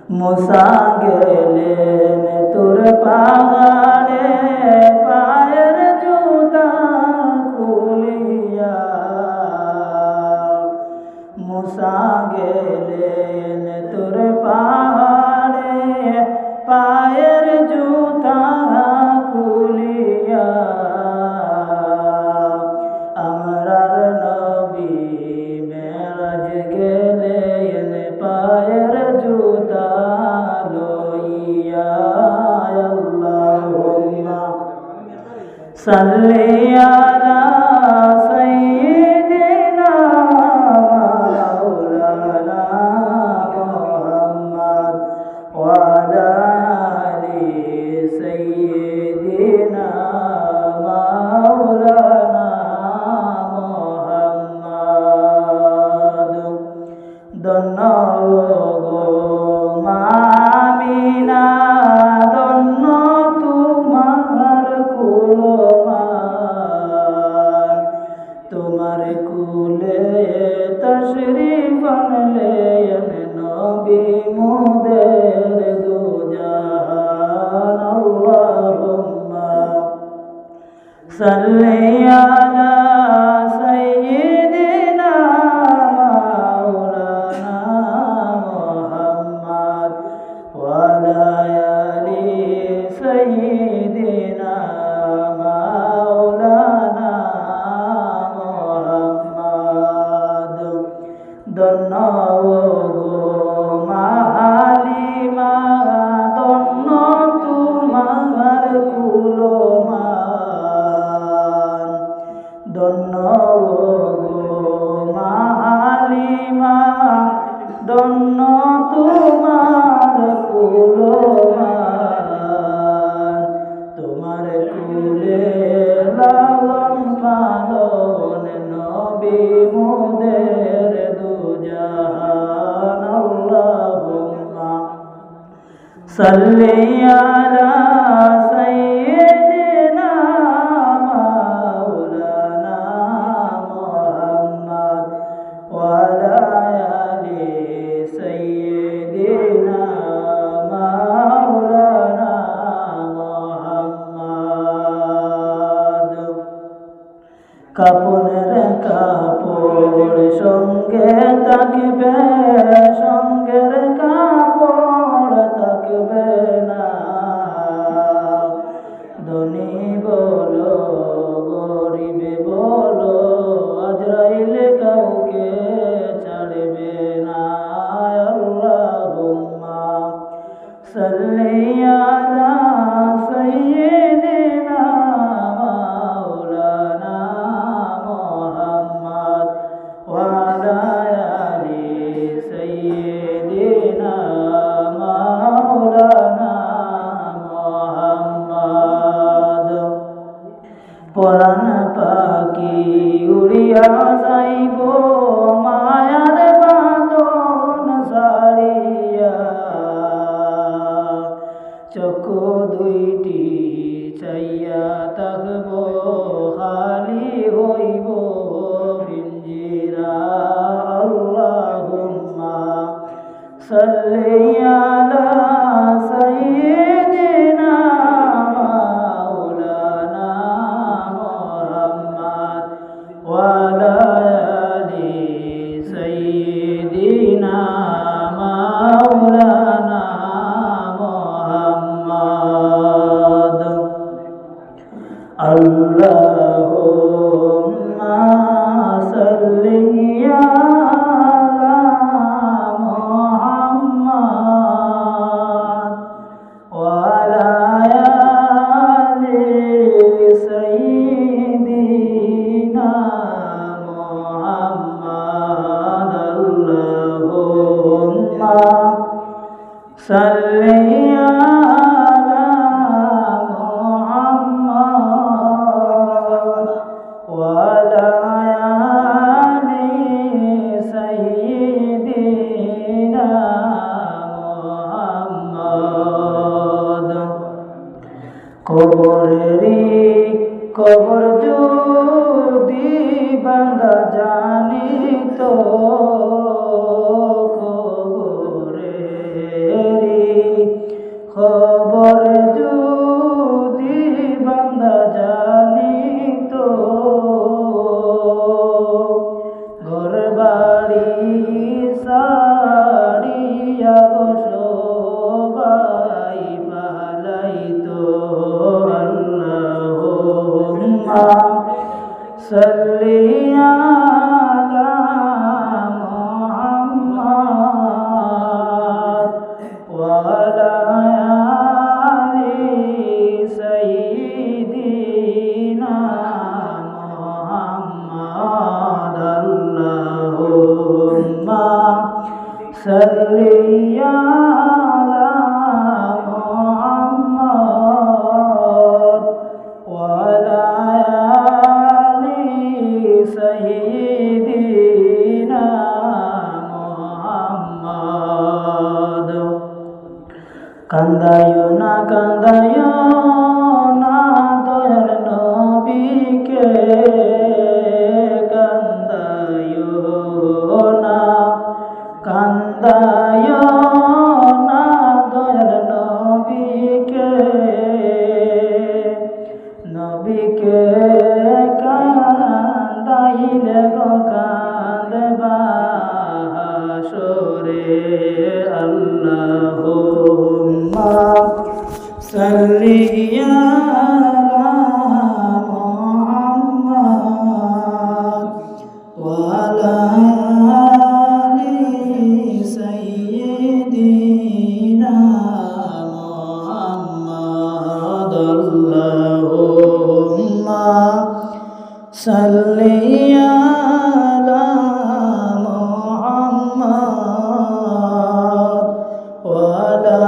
মুসা গেলেন তোর পাহাড়ে পায়ের জুতা খুলিয়া। মুসা গেলেন তোর পাহাড়ে পায়ের জুতা খুলিয়া। আমরার নবী মেরাজ গেলেন পায়ের জুতা লইয়া। আল্লাহুম্মা সাল্লি আলা সাইয়্যিদিনা মাওলানা মুহাম্মদ ওয়া আলা আলি সাইয়্যিদিনা মাওলানা মুহাম্মদ। ধন্য গো মা আমিনা, ধন্য তোমার কুলমান। তোমার কুলে তশরিফ আনলেন নবী মোদের দুজাহান। আল্লাহুম্মা সাল্লি আলা সাইয়্যিদিনা মাওলানা মুহাম্মদ ওয়া আলা আলি সাইয়্যিদিনা মাওলানা মুহাম্মদ। ধন্য গো মা হালিমা, ধন্য তোমার কুলমান। ধন্য গো মা হালিমা, ধন্য তোমার কুলমান। তোমার কুলে লালন পালন নবী মোদের দুজাহান। আল্লাহুম্মা সাল্লি আলা সাইয়্যিদিনা মাওলানা মুহাম্মদ ওয়া আলা আলি সাইয়্যিদিনা মাওলানা মুহাম্মদ। কাপনের কাপড় সঙ্গে থাকবে, সঙ্গের কাপড় থাকবে না। ধনী বলো গরিব বলো আজরাইল কাউকে ছাড়বে না। আল্লাহুম্মা সাল্লি আলা সাইয়্যিদিনা মাওলানা মুহাম্মদ ওয়া আলা আলি সাইয়্যিদিনা মাওলানা মুহাম্মদ। পরাণ পাখি উড়িয়া যাইব মায়ার বাঁধন ছাড়িয়া। চক্ষু দুইটি চাইয়া থাকব খালি হইব পিঞ্জিরা। আল্লাহুম্মা সাল্লি আলা সাইয়্যিদিনা মাওলানা মুহাম্মদ ওয়া আলা আলি সাইয়্যিদিনা মাওলানা মুহাম্মদ। আল্লাহুম্মা সাল্লি আলা মুহাম্মদ ওয়া আলা আলি সাইয়্যিদিনা মুহাম্মদ। আল্লাহুম্মা সাল্লি আলা মুহাম্মদ ওয়া আলা আলি সাইয়্যিদিনা মুহাম্মদ। কবর যদি বান্দা জানিত, কবরের খবর যদি বান্দা জানিত, ঘরবাড়ি সারিয়া গো সবাই পালাইতো। আল্লাহুম্মা সাল্লি আলা মুহাম্মাদ ওয়া আলা আলি সাইয়্যিদিনা মুহাম্মাদ। আল্লাহুম্মা সাল্লি আলা মুহাম্মাদ ওয়া আলা আলি সাইয়্যিদিনা মুহাম্মাদ। কান্দায়ো না দয়াল নবীকে, কান্দায়ো না দয়াল নবীকে, নবীকে কান্দাইলে গো কাঁদবা হাসরে। আল্লাহুম্মা সাল্লি আলা মুহাম্মাদ ওয়া আলা আলি সাইয়্যিদিনা মুহাম্মাদ। আল্লাহুম্মা সাল্লি আলা মুহাম্মাদ ওয়া আলা